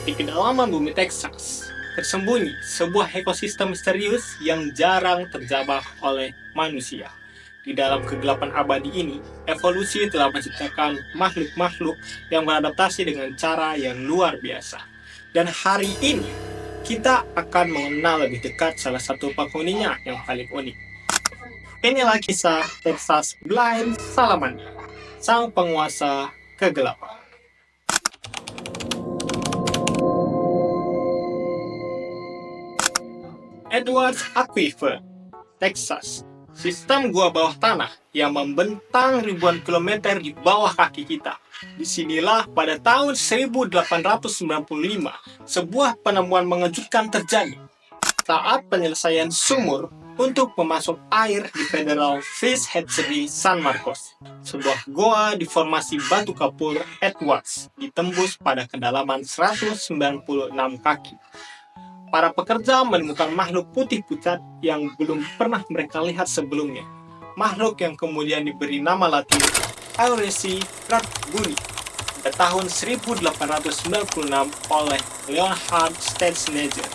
Di kedalaman bumi Texas, tersembunyi sebuah ekosistem misterius yang jarang terjamah oleh manusia. Di dalam kegelapan abadi ini, evolusi telah menciptakan makhluk-makhluk yang beradaptasi dengan cara yang luar biasa. Dan hari ini, kita akan mengenal lebih dekat salah satu penghuninya yang paling unik. Inilah kisah Texas Blind Salamander, sang penguasa kegelapan. Edwards Aquifer, Texas, sistem gua bawah tanah yang membentang ribuan kilometer di bawah kaki kita. Disinilah pada tahun 1895, sebuah penemuan mengejutkan terjadi. Saat penyelesaian sumur untuk memasuk air di Federal Fish Hatchery San Marcos, sebuah goa di formasi batu kapur Edwards ditembus pada kedalaman 196 kaki. Para pekerja menemukan makhluk putih pucat yang belum pernah mereka lihat sebelumnya. Makhluk yang kemudian diberi nama latin Auresi Bradbury pada tahun 1896 oleh Leonhard Stetznagel,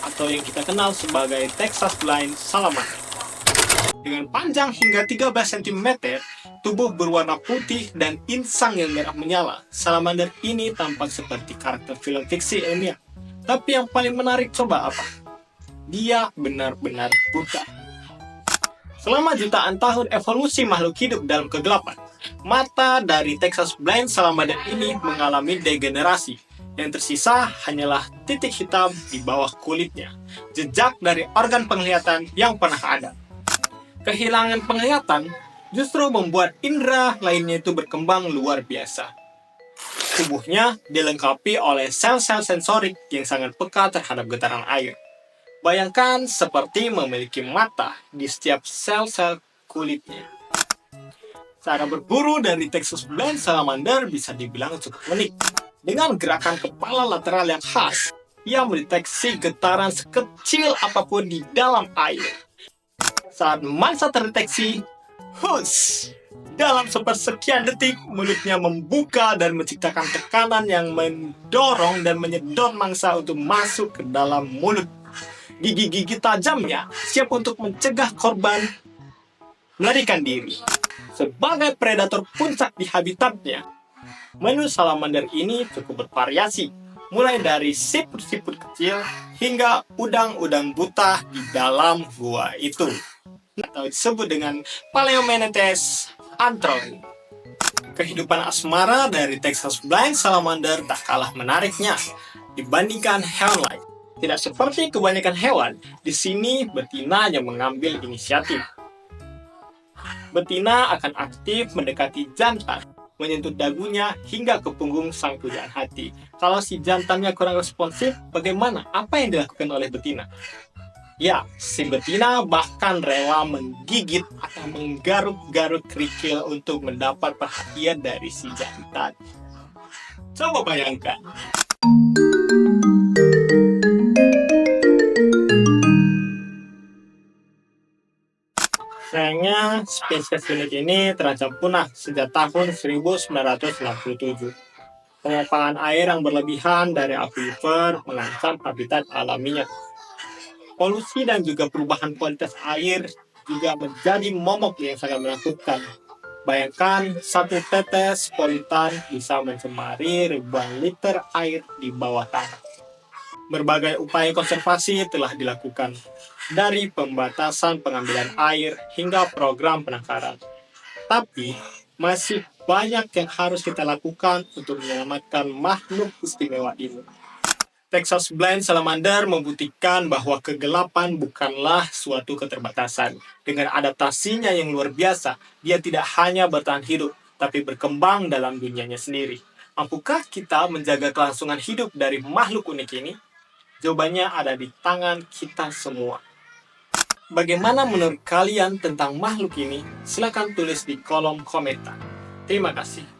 atau yang kita kenal sebagai Texas Blind Salamander. Dengan panjang hingga 13 cm, tubuh berwarna putih dan insang yang merah menyala, salamander ini tampak seperti karakter film fiksi ilmiah. Tapi yang paling menarik coba apa? Dia benar-benar buta. Selama jutaan tahun evolusi makhluk hidup dalam kegelapan, mata dari Texas Blind Salamander ini mengalami degenerasi. Yang tersisa hanyalah titik hitam di bawah kulitnya, jejak dari organ penglihatan yang pernah ada. Kehilangan penglihatan justru membuat indera lainnya itu berkembang luar biasa. Tubuhnya dilengkapi oleh sel-sel sensorik yang sangat peka terhadap getaran air. Bayangkan seperti memiliki mata di setiap sel-sel kulitnya. Cara berburu dari Texas Blind Salamander bisa dibilang cukup unik. Dengan gerakan kepala lateral yang khas, ia mendeteksi getaran sekecil apapun di dalam air. Saat mangsa terdeteksi, hush! Dalam sepersekian detik, mulutnya membuka dan menciptakan tekanan yang mendorong dan menyedot mangsa untuk masuk ke dalam mulut. Gigi-gigi tajamnya siap untuk mencegah korban melarikan diri. Sebagai predator puncak di habitatnya, menu salamander ini cukup bervariasi, mulai dari siput-siput kecil hingga udang-udang buta di dalam gua itu, atau disebut dengan Paleomnetes Anthroid. Kehidupan asmara dari Texas Blind Salamander tak kalah menariknya dibandingkan hewan lain. Tidak seperti kebanyakan hewan, di sini betina yang mengambil inisiatif. Betina akan aktif mendekati jantan, menyentuh dagunya hingga ke punggung sang pujaan hati. Kalau si jantannya kurang responsif, bagaimana? Apa yang dilakukan oleh betina? Ya, si betina bahkan rela menggigit atau menggaruk-garuk kerikil untuk mendapat perhatian dari si jantan. Coba bayangkan. Sayangnya, spesies unik ini terancam punah sejak tahun 1967. Pengepalan air yang berlebihan dari akuifer mengancam habitat alaminya. Polusi dan juga perubahan kualitas air juga menjadi momok yang sangat menakutkan. Bayangkan satu tetes polutan bisa mencemari ribuan liter air di bawah tanah. Berbagai upaya konservasi telah dilakukan, dari pembatasan pengambilan air hingga program penangkaran. Tapi masih banyak yang harus kita lakukan untuk menyelamatkan makhluk istimewa ini. Texas Blind Salamander membuktikan bahwa kegelapan bukanlah suatu keterbatasan. Dengan adaptasinya yang luar biasa, dia tidak hanya bertahan hidup, tapi berkembang dalam dunianya sendiri. Mampukah kita menjaga kelangsungan hidup dari makhluk unik ini? Jawabannya ada di tangan kita semua. Bagaimana menurut kalian tentang makhluk ini? Silakan tulis di kolom komentar. Terima kasih.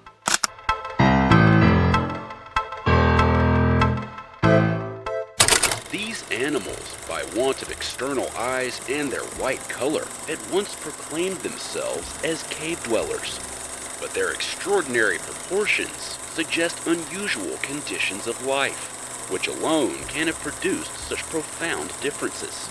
Animals, by want of external eyes and their white color, at once proclaimed themselves as cave dwellers. But their extraordinary proportions suggest unusual conditions of life. which alone can have produced such profound differences.